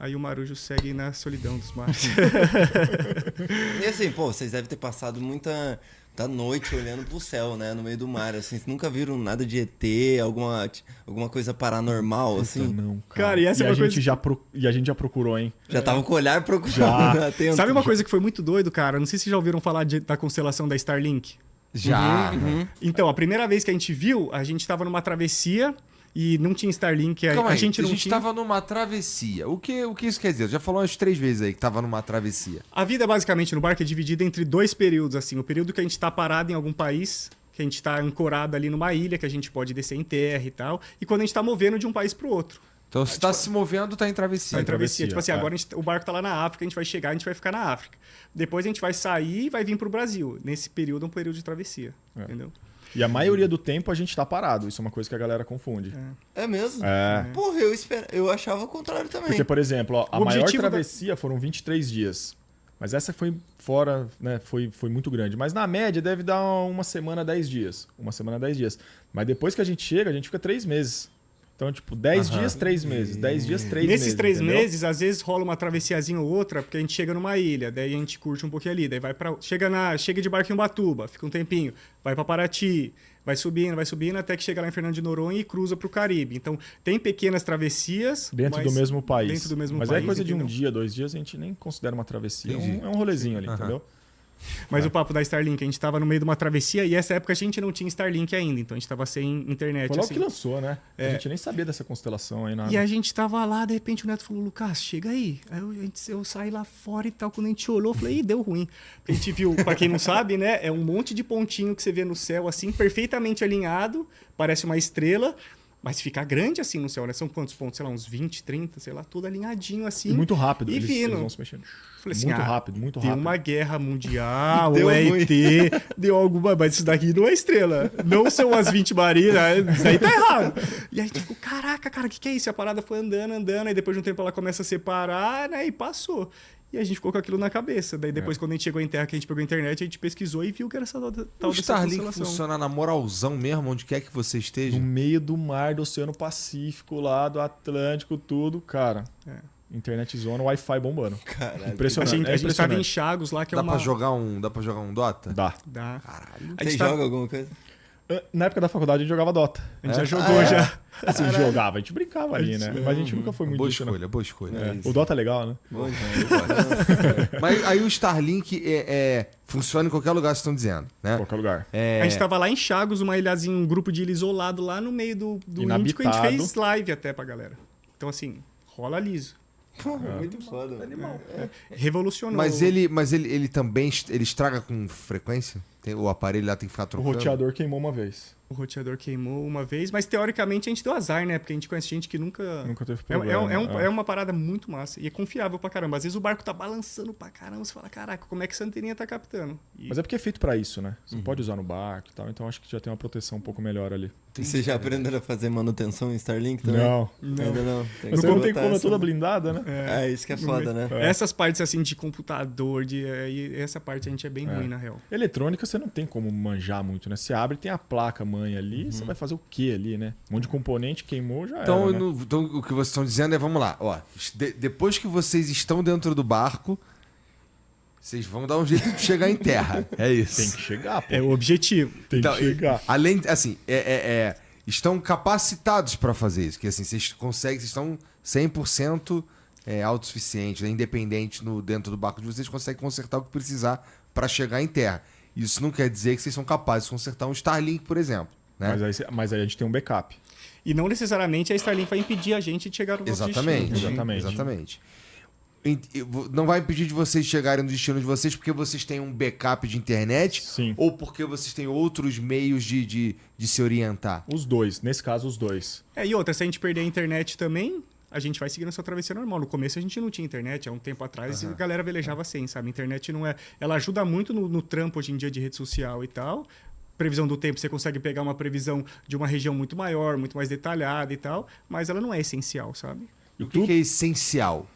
Aí o marujo segue na solidão dos mares. E assim, pô, vocês devem ter passado muita noite olhando pro céu, né? No meio do mar, assim. Vocês nunca viram nada de ET, alguma coisa paranormal, assim? Não, Cara, e essa é uma coisa... E a gente já procurou, hein? Já tava com o olhar procurando. Já. Atento. Sabe uma coisa que foi muito doido, cara? Não sei se vocês já ouviram falar da constelação da Starlink. Já. Então, a primeira vez que a gente viu, a gente tava numa travessia e não tinha Starlink. Calma a aí, gente não tinha... tava numa travessia. O que isso quer dizer? Já falou umas 3 vezes aí que tava numa travessia. A vida, basicamente, no barco é dividida entre 2 períodos, assim. O período que a gente tá parado em algum país, que a gente tá ancorado ali numa ilha, que a gente pode descer em terra e tal. E quando a gente tá movendo de um país pro outro. Então, se tá se movendo, tá em travessia. Tá em travessia. Tipo assim, é. agora o barco tá lá na África, a gente vai chegar, a gente vai ficar na África. Depois a gente vai sair e vai vir pro Brasil. Nesse período é um período de travessia, entendeu? E a maioria do tempo a gente tá parado. Isso é uma coisa que a galera confunde. É mesmo? É. Porra, eu achava o contrário também. Porque, por exemplo, ó, a O maior objetivo travessia foram 23 dias. Mas essa foi fora, né? Foi muito grande. Mas na média deve dar uma semana, 10 dias. Uma semana, 10 dias. Mas depois que a gente chega, a gente fica 3 meses. Então, tipo, 10 dias, 3 meses. 10 dias, 3 meses. Nesses 3 entendeu? meses, às vezes rola uma travessiazinha ou outra, porque a gente chega numa ilha, daí a gente curte um pouquinho ali, daí vai para chega de barco em Ubatuba, fica um tempinho, vai para Paraty, vai subindo até que chega lá em Fernando de Noronha e cruza pro Caribe. Então, tem pequenas travessias Dentro mas do mesmo país. Dentro do mesmo mas país, é coisa de um entendeu? dia, 2 dias, a gente nem considera uma travessia. Entendi. É um rolezinho ali, entendeu? Mas o papo da Starlink, a gente tava no meio de uma travessia e essa época a gente não tinha Starlink ainda, então a gente tava sem internet. Foi logo assim. que lançou, né? É. A gente nem sabia dessa constelação aí, nada. E a gente tava lá, de repente o Neto falou, Lucas, chega aí. Aí eu saí lá fora e tal, quando a gente olhou, eu falei, ih, deu ruim. A gente viu, pra quem não sabe, né, é um monte de pontinho que você vê no céu, assim, perfeitamente alinhado, parece uma estrela, mas fica grande assim no céu, né? São quantos pontos? Sei lá, uns 20, 30, sei lá, tudo alinhadinho assim. E muito rápido, E eles vindo. vão se mexendo. Falei assim, muito rápido, muito deu rápido. uma guerra mundial, Deu o ruim. ET, deu alguma... Mas isso daqui não é estrela. Não são as 20 marinhas, isso aí tá errado. E aí a gente ficou, caraca, cara, o que é isso? E a parada foi andando, aí depois de um tempo ela começa a separar, né? E passou. E a gente ficou com aquilo na cabeça. Daí depois, quando a gente chegou em terra, que a gente pegou a internet, a gente pesquisou e viu que era essa tal O dessa Starlink constelação. funciona na moralzão mesmo, onde quer que você esteja. No meio do mar do Oceano Pacífico, lá do Atlântico, tudo, cara. Internet zona, Wi-Fi bombando. Caralho. A Impressionante. gente, é a gente tava em impressionante. Chagos lá, que é Dá uma... pra jogar um Dota? Dá. Dá. Caralho. A Você gente tá- joga alguma coisa? Na época da faculdade a gente jogava Dota. A gente já jogou, já. Assim, jogava, a gente brincava ali, né? Mas a gente nunca foi muito Boa disso, né? escolha, boa escolha. É. O Dota é legal, né? Bom, Mas aí o Starlink funciona em qualquer lugar, vocês estão dizendo, né? Em qualquer lugar. É, A gente tava lá em Chagos, uma ilhazinha, um grupo de ilha isolado lá no meio do Índico. A gente Inabitado. fez live até pra galera. Então, assim, rola liso. porra, muito foda. Revolucionou. Mas ele também ele estraga com frequência? O aparelho lá tem que ficar O trocando? roteador queimou uma vez. O roteador queimou uma vez, mas teoricamente a gente deu azar, né? Porque a gente conhece gente que nunca... Nunca teve É, problema. é uma parada muito massa. E é confiável pra caramba. Às vezes o barco tá balançando pra caramba. Você fala, caraca, como é que essa anteninha tá captando? E... Mas é porque é feito pra isso, né? Você não pode usar no barco e tal, então acho que já tem uma proteção um pouco melhor ali. Vocês já aprenderam a fazer manutenção em Starlink também? Não. Ainda não. Tem Mas como tem botar como é essa- toda blindada, né? É, isso que é foda, né? Essas partes assim de computador, e essa parte a gente é bem ruim, na real. Eletrônica você não tem como manjar muito, né? Você abre tem a placa mãe ali, você vai fazer o que ali, né? Um monte de componente queimou, já Então, era, né? então o que vocês estão dizendo é, vamos lá, ó, depois que vocês estão dentro do barco, vocês vão dar um jeito de chegar em terra. É isso. Tem que chegar, pô. É o objetivo. Tem Então, que chegar. além, assim, estão capacitados para fazer isso, que assim, vocês estão 100% autossuficientes, né, independentes dentro do barco de vocês, conseguem consertar o que precisar para chegar em terra. Isso não quer dizer que vocês são capazes de consertar um Starlink, por exemplo. Né? Mas aí a gente tem um backup. E não necessariamente a Starlink vai impedir a gente de chegar no nosso Exatamente, destino. exatamente. Não vai impedir de vocês chegarem no destino de vocês porque vocês têm um backup de internet. Sim. Ou porque vocês têm outros meios de se orientar. Os dois. Nesse caso, os dois. E outra, se a gente perder a internet também, a gente vai seguindo essa travessia normal. No começo a gente não tinha internet, há um tempo atrás a galera velejava sem, sabe? A internet não é... Ela ajuda muito no trampo hoje em dia de rede social e tal. Previsão do tempo, você consegue pegar uma previsão de uma região muito maior, muito mais detalhada e tal, mas ela não é essencial, sabe? E o que é essencial?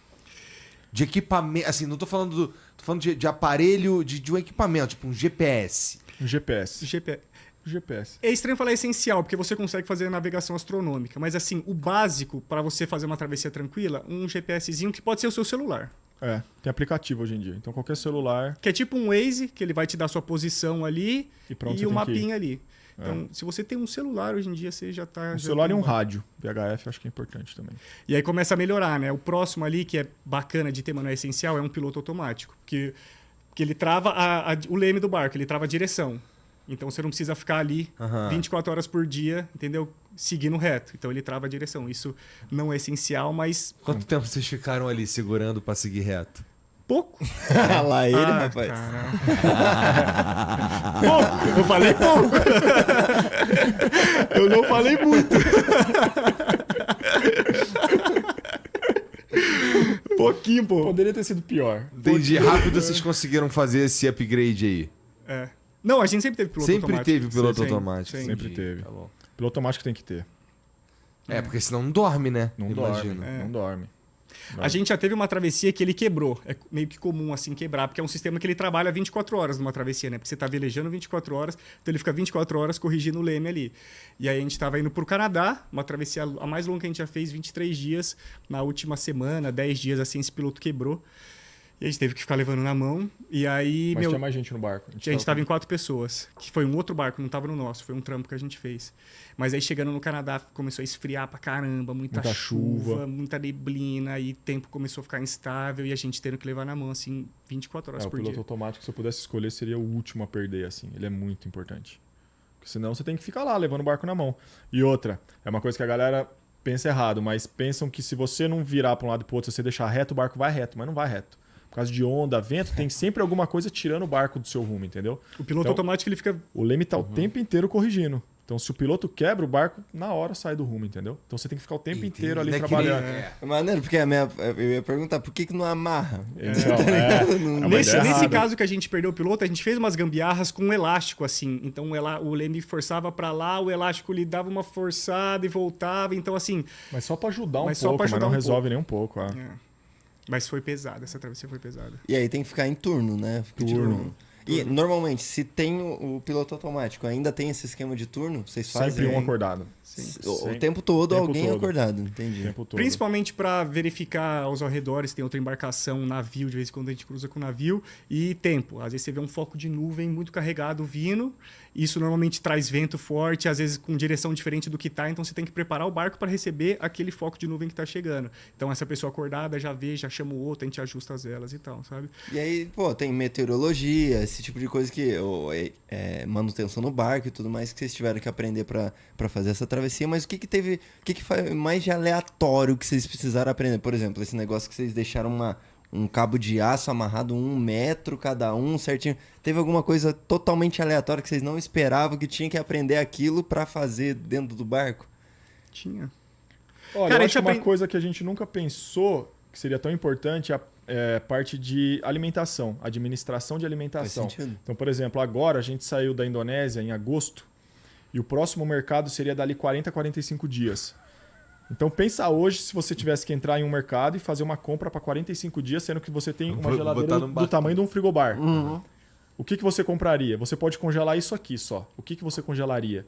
De equipamento, assim, não tô falando tô falando de aparelho, de um equipamento, tipo um GPS. Um GPS. GPS. É estranho falar essencial, porque você consegue fazer navegação astronômica. Mas, assim, o básico para você fazer uma travessia tranquila, um GPSzinho que pode ser o seu celular. Tem aplicativo hoje em dia. Então qualquer celular... Que é tipo um Waze, que ele vai te dar sua posição ali E pronto, você e o tem que ir. mapinha ali. Então, se você tem um celular, hoje em dia você já tá... Um já celular e tá um no- rádio. VHF acho que é importante também. E aí começa a melhorar, né? O próximo ali, que é bacana de ter, mas não é essencial, é um piloto automático. Porque ele trava o leme do barco, ele trava a direção. Então você não precisa ficar ali 24 horas por dia, entendeu? Seguindo reto. Então ele trava a direção. Isso não é essencial, mas Quanto tempo vocês ficaram ali segurando pra seguir reto? pouco. Ah lá ele, rapaz. Pouco! Eu falei pouco! Eu não falei muito. Pouquinho, pô. Poderia ter sido pior. Entendi. Rápido vocês conseguiram fazer esse upgrade aí. É. Não, a gente sempre teve piloto Sempre automático. teve piloto Sim, automático. sim. Sempre Entendi. teve. Tá bom. Piloto automático tem que ter. Porque senão não dorme, né? Não Imagino. dorme. Não dorme. A gente já teve uma travessia que ele quebrou. É meio que comum assim quebrar, porque é um sistema que ele trabalha 24 horas numa travessia, né? Porque você tá velejando 24 horas, então ele fica 24 horas corrigindo o leme ali. E aí a gente tava indo pro Canadá, uma travessia a mais longa que a gente já fez, 23 dias. Na última semana, 10 dias assim, esse piloto quebrou. E a gente teve que ficar levando na mão. E aí, Mas tinha mais gente no barco. a gente tava em 4 pessoas, que foi um outro barco, não tava no nosso, foi um trampo que a gente fez. Mas aí chegando no Canadá começou a esfriar pra caramba, muita chuva, muita neblina, e o tempo começou a ficar instável e a gente tendo que levar na mão, assim, 24 horas O por piloto dia. automático, se eu pudesse escolher, seria o último a perder, assim. Ele é muito importante. Porque senão você tem que ficar lá, levando o barco na mão. E outra, é uma coisa que a galera pensa errado, mas pensam que se você não virar para um lado e pro outro, se você deixar reto, o barco vai reto, mas não vai reto. Por causa de onda, vento, tem sempre alguma coisa tirando o barco do seu rumo, entendeu? O piloto Então, automático, ele fica... O leme tá o tempo inteiro corrigindo. Então, se o piloto quebra, o barco na hora sai do rumo, entendeu? Então você tem que ficar o tempo inteiro ali Não é que nem- trabalhando. é. Maneiro, porque eu ia perguntar, por que não amarra? Então, é uma Nesse ideia errada. caso que a gente perdeu o piloto, a gente fez umas gambiarras com um elástico, assim. Então o leme forçava pra lá, o elástico lhe dava uma forçada e voltava. Então, assim... Mas só pra ajudar um Mas só pouco, pra mas ajudar não um resolve pouco. nem um pouco. Mas foi pesada, essa travessia foi pesada. E aí tem que ficar em turno, né? Turno. E normalmente, se tem o piloto automático, ainda tem esse esquema de turno? Vocês fazem? Sempre um acordado. O tempo todo Tempo alguém todo. acordado, entendi. O tempo todo. Principalmente para verificar aos arredores se tem outra embarcação, um navio, de vez em quando a gente cruza com o navio, e tempo. Às vezes você vê um foco de nuvem muito carregado vindo, isso normalmente traz vento forte, às vezes com direção diferente do que tá, então você tem que preparar o barco para receber aquele foco de nuvem que tá chegando. Então essa pessoa acordada já vê, já chama o outro, a gente ajusta as velas e tal, sabe? E aí, pô, tem meteorologia, esse tipo de coisa que... manutenção no barco e tudo mais que vocês tiveram que aprender pra fazer essa travessia, mas o que teve... O que foi mais de aleatório que vocês precisaram aprender? Por exemplo, esse negócio que vocês deixaram um cabo de aço amarrado 1 metro cada um, certinho. Teve alguma coisa totalmente aleatória que vocês não esperavam, que tinha que aprender aquilo pra fazer dentro do barco? Tinha. Olha, Cara, eu a acho gente que uma coisa que a gente nunca pensou que seria tão importante é a parte de alimentação, administração de alimentação. Faz sentido. Então, por exemplo, agora a gente saiu da Indonésia em agosto e o próximo mercado seria dali 40 a 45 dias. Então pensa hoje se você tivesse que entrar em um mercado e fazer uma compra para 45 dias, sendo que você tem uma Botar geladeira num do barco. tamanho de um frigobar. O que você compraria? Você pode congelar isso aqui só. O que você congelaria?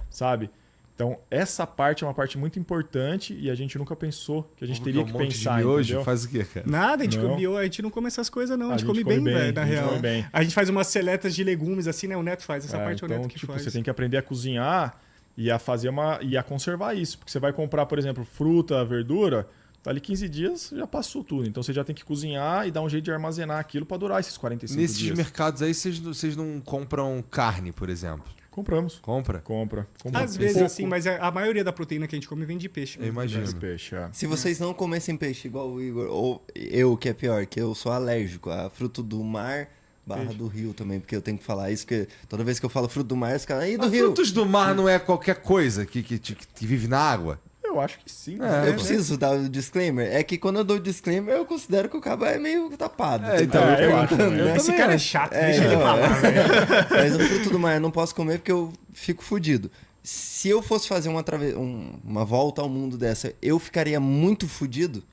Sabe? Então, essa parte é uma parte muito importante e a gente nunca pensou que a gente teria que monte pensar, de miojo, entendeu? faz o quê, cara? Nada, a gente Não. come, a gente não come essas coisas, não. A gente A come gente bem, come bem, velho, na a gente real. come bem. A gente faz umas seletas de legumes, assim, né? O Neto faz. Essa parte é o então, Neto que tipo, faz. você tem que aprender a cozinhar e a fazer e a conservar isso. Porque você vai comprar, por exemplo, fruta, verdura, tá ali 15 dias, já passou tudo. Então você já tem que cozinhar e dar um jeito de armazenar aquilo para durar esses 45 Nesses dias. mercados aí, vocês não compram carne, por exemplo? Compramos. Compra? Compra. Às vezes, assim, mas a maioria da proteína que a gente come vem de peixe. Eu imagino. Esse peixe, Se vocês não comessem peixe igual o Igor, ou eu, que é pior, que eu sou alérgico a fruto do mar / do rio também, porque eu tenho que falar isso, porque toda vez que eu falo fruto do mar, os caras, aí do Mas rio. frutos do mar não é qualquer coisa que vive na água? Eu acho que sim. É. Eu preciso dar o disclaimer. É que quando eu dou o disclaimer, eu considero que o cabo é meio tapado. É, então, É, eu acho. Esse cara é chato, deixa ele então, falar, velho. Mas o fruto do mar eu não posso comer porque eu fico fudido. Se eu fosse fazer uma volta ao mundo dessa, eu ficaria muito fudido.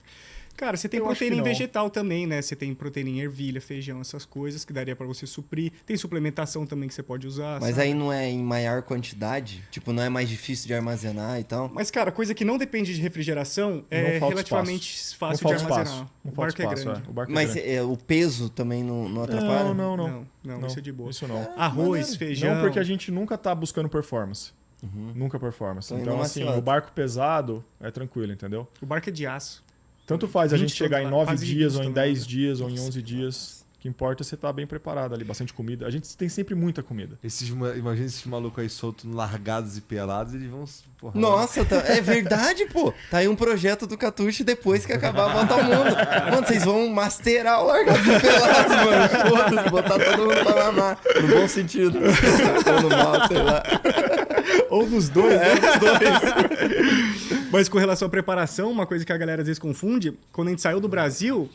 Cara, você tem Eu acho proteína que em não. vegetal também, né? Você tem proteína em ervilha, feijão, essas coisas que daria pra você suprir. Tem suplementação também que você pode usar. Mas sabe? aí não é em maior quantidade? Tipo, não é mais difícil de armazenar e tal? Mas, cara, coisa que não depende de refrigeração é Não falta relativamente espaço. fácil Não de falta armazenar. espaço. Não O falta barco é espaço, grande. O barco é Mas grande. o peso também não atrapalha? Não, isso é de boa. Isso não. Arroz, feijão. Não, porque a gente nunca tá buscando performance. Nunca performance. Então, Então, não assim, macilota. o barco pesado é tranquilo, entendeu? O barco é de aço. Tanto faz a 20 gente chegar em toneladas, 9 quase dias, 20 ou em toneladas. 10 dias, ou em 11 dias. O que importa é você estar bem preparado ali, bastante comida. A gente tem sempre muita comida. Imagina esses malucos aí soltos, largados e pelados, eles vão. Porra, Nossa, é verdade, pô. Tá aí um projeto do Catuche depois que acabar a volta ao mundo. Mano, vocês vão masterar o largado e pelado, mano. Foda-se, botar todo mundo pra mamar. No bom sentido. Ou no mal, sei lá. Ou dos dois, né? Dos dois. Mas com relação à preparação, uma coisa que a galera às vezes confunde, quando a gente saiu do Brasil,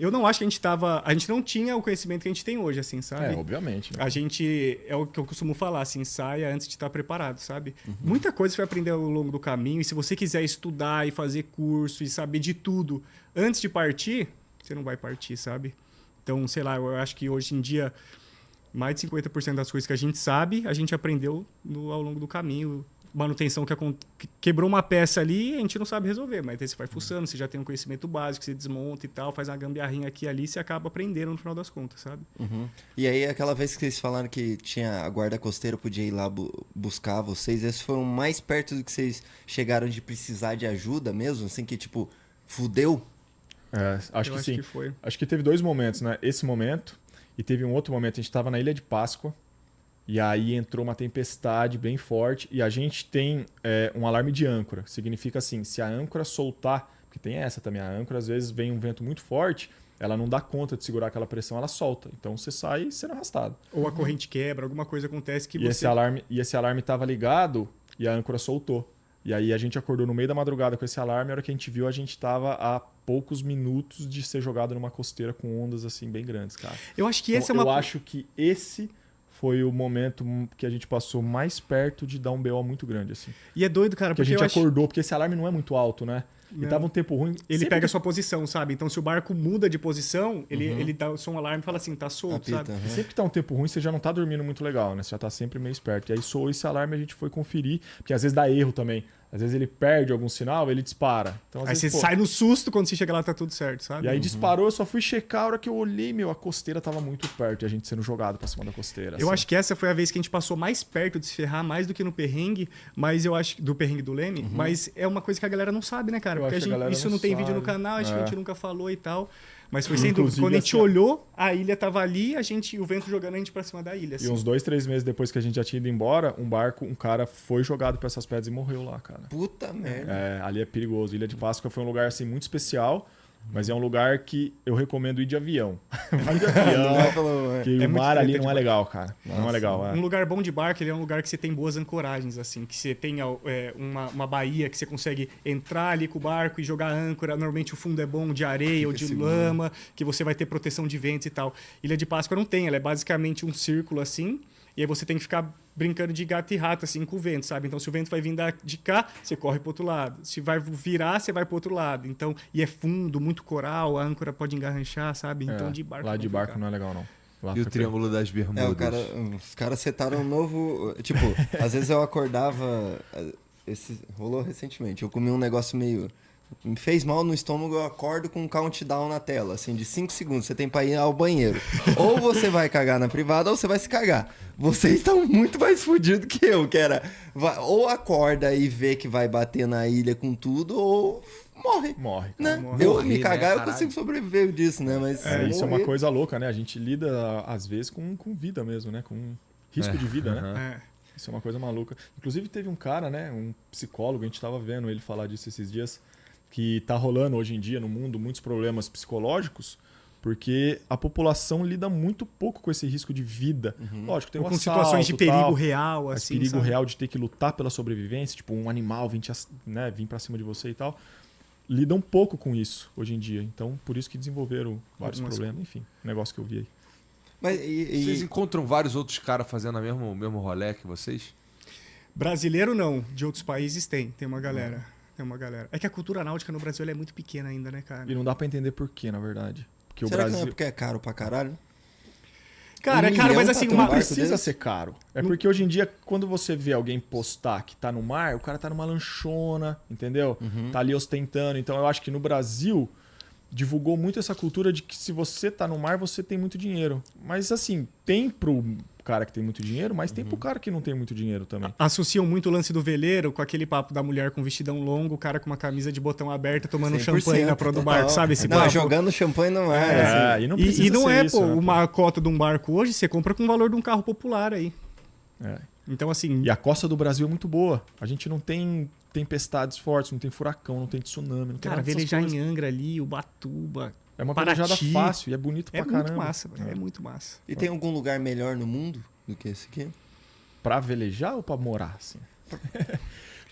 eu não acho que a gente não tinha o conhecimento que a gente tem hoje, assim, sabe? É, obviamente. Né? A gente, é o que eu costumo falar, assim, saia antes de estar preparado, sabe? Muita coisa você vai aprender ao longo do caminho, e se você quiser estudar e fazer curso e saber de tudo antes de partir, você não vai partir, sabe? Então, sei lá, eu acho que hoje em dia, mais de 50% das coisas que a gente sabe, a gente aprendeu ao longo do caminho. Manutenção que quebrou uma peça ali, a gente não sabe resolver, mas aí você vai fuçando, você já tem um conhecimento básico, você desmonta e tal, faz uma gambiarrinha aqui e ali, você acaba aprendendo no final das contas, sabe? E aí, aquela vez que vocês falaram que tinha a guarda costeira, podia ir lá buscar vocês, esse foi o mais perto do que vocês chegaram de precisar de ajuda mesmo? Assim, que tipo, fudeu? É, acho Eu que acho sim. que foi. Acho que teve 2 momentos, né? Esse momento e teve um outro momento. A gente estava na Ilha de Páscoa e aí entrou uma tempestade bem forte e a gente tem um alarme de âncora. Significa assim, se a âncora soltar, porque tem essa também, a âncora às vezes vem um vento muito forte, ela não dá conta de segurar aquela pressão, ela solta. Então você sai sendo arrastado. Ou a corrente quebra, alguma coisa acontece que E você... esse alarme estava ligado e a âncora soltou. E aí a gente acordou no meio da madrugada com esse alarme, a hora que a gente viu, a gente estava a poucos minutos de ser jogado numa costeira com ondas assim bem grandes, cara. Eu acho que Então, esse é uma... eu acho que esse foi o momento que a gente passou mais perto de dar um BO muito grande, assim. E é doido, cara, Porque a porque gente eu acho... acordou, porque esse alarme não é muito alto, né? E Não. tava um tempo ruim. Ele Sempre pega que- a sua posição, sabe? Então, se o barco muda de posição, ele dá o som alarme e fala assim, tá solto, Apita, sabe? aham. Sempre que tá um tempo ruim, você já não tá dormindo muito legal, né? Você já tá sempre meio esperto. E aí soou esse alarme, a gente foi conferir, porque às vezes dá erro também. Às vezes ele perde algum sinal, ele dispara. Então, às Aí você vezes, pô, sai no susto, quando você chega lá tá tudo certo, sabe? E aí disparou, eu só fui checar, a hora que eu olhei, meu, a costeira tava muito perto e a gente sendo jogado pra cima da costeira. Eu assim. acho que essa foi a vez que a gente passou mais perto de se ferrar, mais do que no perrengue, mas eu acho do perrengue do Leme, mas é uma coisa que a galera não sabe, né, cara? Eu Porque acho que a galera isso não não tem vídeo no sabe. canal, acho que a É. gente nunca falou e tal. Mas foi sem dúvida. Inclusive, Quando a gente assim, olhou, a ilha tava ali, o vento jogando a gente pra cima da ilha. E Assim. uns 2, 3 meses depois que a gente já tinha ido embora, um cara foi jogado pra essas pedras e morreu lá, cara. Puta merda. É, ali é perigoso. Ilha de Páscoa foi um lugar assim muito especial, mas é um lugar que eu recomendo ir de avião. Vai de Não vai avião, pelo- porque É o muito mar ali diferente não é de legal, cara. Não é legal. Um lugar bom de barco, ele é um lugar que você tem boas ancoragens, assim, que você tem uma baía que você consegue entrar ali com o barco e jogar âncora. Normalmente o fundo é bom de areia ou de seguro. lama, que você vai ter proteção de ventos e tal. Ilha de Páscoa não tem, ela é basicamente um círculo assim, e aí você tem que ficar brincando de gato e rato, assim, com o vento, sabe? Então, se o vento vai vir de cá, você corre pro outro lado. Se vai virar, você vai pro outro lado. Então, e é fundo, muito coral, a âncora pode engarranchar, sabe? Então, de barco Lá é de barco complicado. não é legal, não. Lá E o foi Triângulo das Bermudas? Os caras setaram um novo. Tipo, às vezes eu acordava. Rolou recentemente. Eu comi um negócio meio. Me fez mal no estômago, eu acordo com um countdown na tela, assim, de 5 segundos. Você tem pra ir ao banheiro. Ou você vai cagar na privada, ou você vai se cagar. Vocês estão muito mais fodidos que eu, que era. Ou acorda e vê que vai bater na ilha com tudo, ou morre. Morre. Né? Morre. Eu Morrer, me né, cagar, eu caralho? consigo sobreviver disso, né? Mas Isso é uma morrer- coisa louca, né? A gente lida, às vezes, com vida mesmo, né? Com risco de vida, né? É. Isso é uma coisa maluca. Inclusive, teve um cara, né? Um psicólogo, a gente tava vendo ele falar disso esses dias, que tá rolando hoje em dia no mundo muitos problemas psicológicos, porque a população lida muito pouco com esse risco de vida. Lógico, tem Ou um com assalto, situações de perigo tal, real, mas assim, perigo sabe? real de ter que lutar pela sobrevivência, tipo um animal vir pra cima de você e tal. Lidam pouco com isso hoje em dia. Então, por isso que desenvolveram vários Algumas problemas. Enfim, negócio que eu vi aí. Mas Vocês encontram vários outros caras fazendo o mesmo rolê que vocês? Brasileiro não, de outros países tem uma galera. Tem uma galera. É que a cultura náutica no Brasil ela é muito pequena ainda, né, cara? E não dá pra entender por quê, na verdade. Porque Será o que não é Brasil porque é caro pra caralho? Cara, é Um caro, milhão mas pra assim, ter um não barco precisa desse? ser caro. É porque hoje em dia, quando você vê alguém postar que tá no mar, o cara tá numa lanchona, entendeu? Tá ali ostentando. Então eu acho que no Brasil divulgou muito essa cultura de que se você tá no mar, você tem muito dinheiro. Mas assim, tem pro cara que tem muito dinheiro, mas tem pro cara que não tem muito dinheiro também. associam muito o lance do veleiro com aquele papo da mulher com vestidão longo, o cara com uma camisa de botão aberta tomando 100%, champanhe na proa do barco, total. sabe esse Não, papo? jogando champanhe no mar. assim. E não precisa E não ser é, isso, pô, né, uma cota de um barco hoje, você compra com o valor de um carro popular aí. É. Então, assim, E a costa do Brasil é muito boa. A gente não tem tempestades fortes, não tem furacão, não tem tsunami, não tem cara, nada dessas velejar coisas. em Angra ali, Ubatuba, É uma Paraty, velejada fácil e é bonito pra é caramba. muito massa, velho, é muito massa. E tem algum lugar melhor no mundo do que esse aqui? Pra velejar ou pra morar, assim?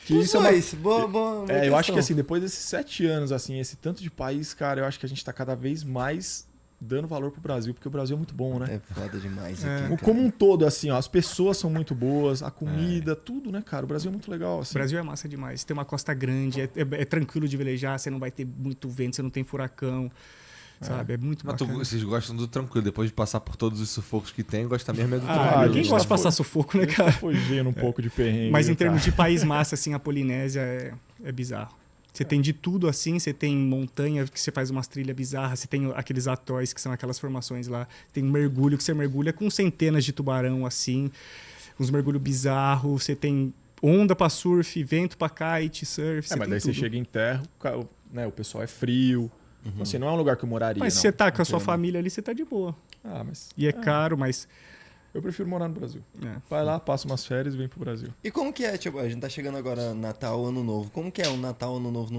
Que Os isso é uma- dois. Boa É, eu acho que questão. assim, depois desses 7 anos, assim, esse tanto de país, cara, eu acho que a gente tá cada vez mais dando valor pro Brasil, porque o Brasil é muito bom, né? É foda demais É. aqui, cara. Como um todo, assim, ó, as pessoas são muito boas, a comida, tudo, né, cara? O Brasil é muito legal, O assim. Brasil é massa demais. Tem uma costa grande, é tranquilo de velejar, você não vai ter muito vento, você não tem furacão, sabe? É muito Mas bacana. vocês gostam do tranquilo. Depois de passar por todos os sufocos que tem, gosta mesmo é do Ah, tranquilo. ninguém gente gosta de tá passar sufoco, né, cara? Fugindo um pouco de perrengue. Mas em viu, termos cara? de país massa, assim, a Polinésia é bizarro. Você tem de tudo assim, você tem montanha que você faz umas trilhas bizarras, você tem aqueles atóis que são aquelas formações lá, tem mergulho que você mergulha com centenas de tubarão assim, uns mergulhos bizarros, você tem onda pra surf, vento pra kite, surf, É, mas tem daí você tudo. chega em terra, né, o pessoal é frio. Então, assim, não é um lugar que eu moraria. Mas não. se você tá com a sua Entendo. família ali, você tá de boa. Ah, mas E é caro, mas... eu prefiro morar no Brasil. é. Vai lá, passa umas férias e vem pro Brasil. E como que é, tipo, a gente tá chegando agora Natal, Ano Novo. Como que é o Natal, Ano Novo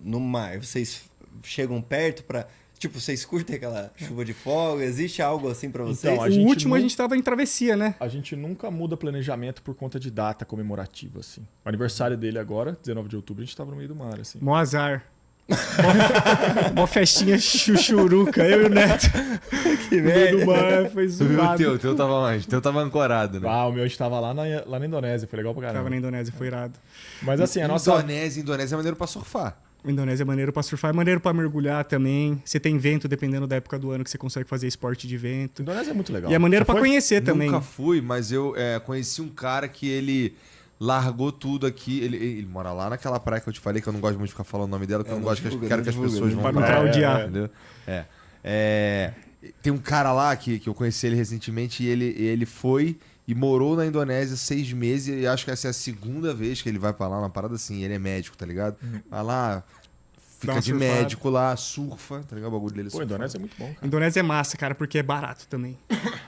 no mar? Vocês chegam perto pra... Tipo, vocês curtem aquela chuva de fogo? Existe algo assim pra vocês? Então, a O gente último a não- gente tava em travessia, né? A gente nunca muda planejamento por conta de data comemorativa, assim. O aniversário dele agora, 19 de outubro, a gente tava no meio do mar, assim. Mó azar. Mó festinha chuchuruca, eu e o Neto. Que No meio merda. do mar, foi Tu viu o zoado. teu tava onde? O teu tava ancorado, né? Ah, o meu a gente tava lá na Indonésia, foi legal pra caramba. Tava na Indonésia, foi irado. Mas assim, a nossa... Indonésia é maneiro pra surfar. Indonésia é maneiro pra surfar, é maneiro pra mergulhar também. Você tem vento, dependendo da época do ano que você consegue fazer esporte de vento. Indonésia é muito legal. E é maneiro Já pra foi? conhecer também. Nunca fui, mas eu conheci um cara que ele largou tudo aqui. Ele mora lá naquela praia que eu te falei, que eu não gosto muito de ficar falando o nome dela, que eu não gosto que divulga, quero que as divulga, pessoas vão Pra não pra lá. traudiar. Entendeu? Tem um cara lá que eu conheci ele recentemente e ele foi e morou na Indonésia 6 meses e acho que essa é a segunda vez que ele vai pra lá, uma parada assim. Ele é médico, tá ligado? Vai lá, fica uma de surfada. médico lá, surfa, tá ligado? O bagulho dele é Pô, surfar. Indonésia é muito bom, cara. Indonésia é massa, cara, porque é barato também.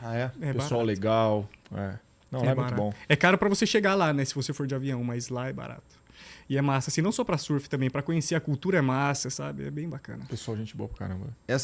Ah, é? É Pessoal barato. legal. É. Não, lá é muito barato. bom. É caro pra você chegar lá, né? Se você for de avião, mas lá é barato. E é massa, assim, não só pra surf também, pra conhecer a cultura é massa, sabe? É bem bacana. Pessoal, gente boa pra caramba. Essa